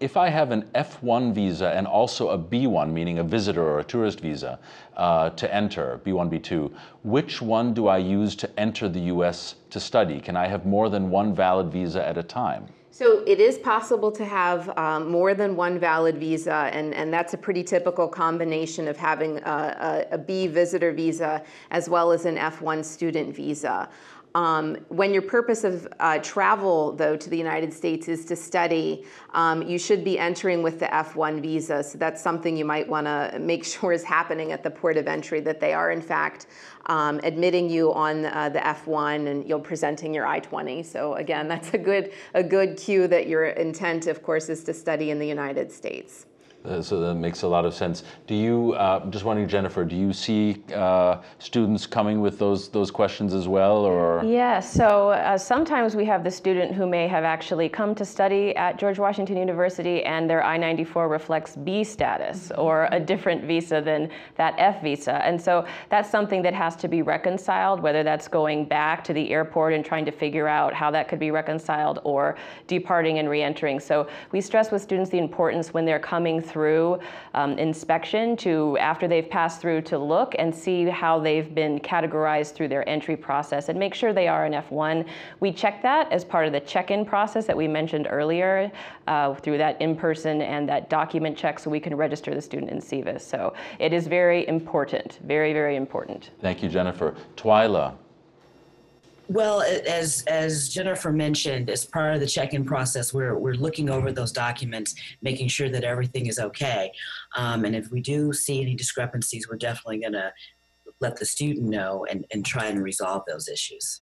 If I have an F-1 visa and also a B-1, meaning a visitor or a tourist visa, to enter, B-1, B-2, which one do I use to enter the U.S. to study? Can I have more than one valid visa at a time? So it is possible to have more than one valid visa, and that's a pretty typical combination of having a B visitor visa as well as an F-1 student visa. When your purpose of travel, though, to the United States is to study, you should be entering with the F-1 visa. So that's something you might want to make sure is happening at the port of entry, that they are, in fact, admitting you on the F-1 and you're presenting your I-20. So again, that's a good cue that your intent, of course, is to study in the United States. So that makes a lot of sense. Do you, just wondering, Jennifer, do you see students coming with those questions as well, or? Yeah, so sometimes we have the student who may have actually come to study at George Washington University and their I-94 reflects B status or a different visa than that F visa. And so that's something that has to be reconciled, whether that's going back to the airport and trying to figure out how that could be reconciled or departing and re-entering. So we stress with students the importance when they're coming through inspection to after they've passed through to look and see how they've been categorized through their entry process and make sure they are an F1. We check that as part of the check-in process that we mentioned earlier through that in-person and that document check so we can register the student in SEVIS. So it is very important, very, very important. Thank you, Jennifer. Twyla. Well, as Jennifer mentioned, as part of the check-in process, we're looking over those documents, making sure that everything is okay. And if we do see any discrepancies, we're definitely going to let the student know and try and resolve those issues.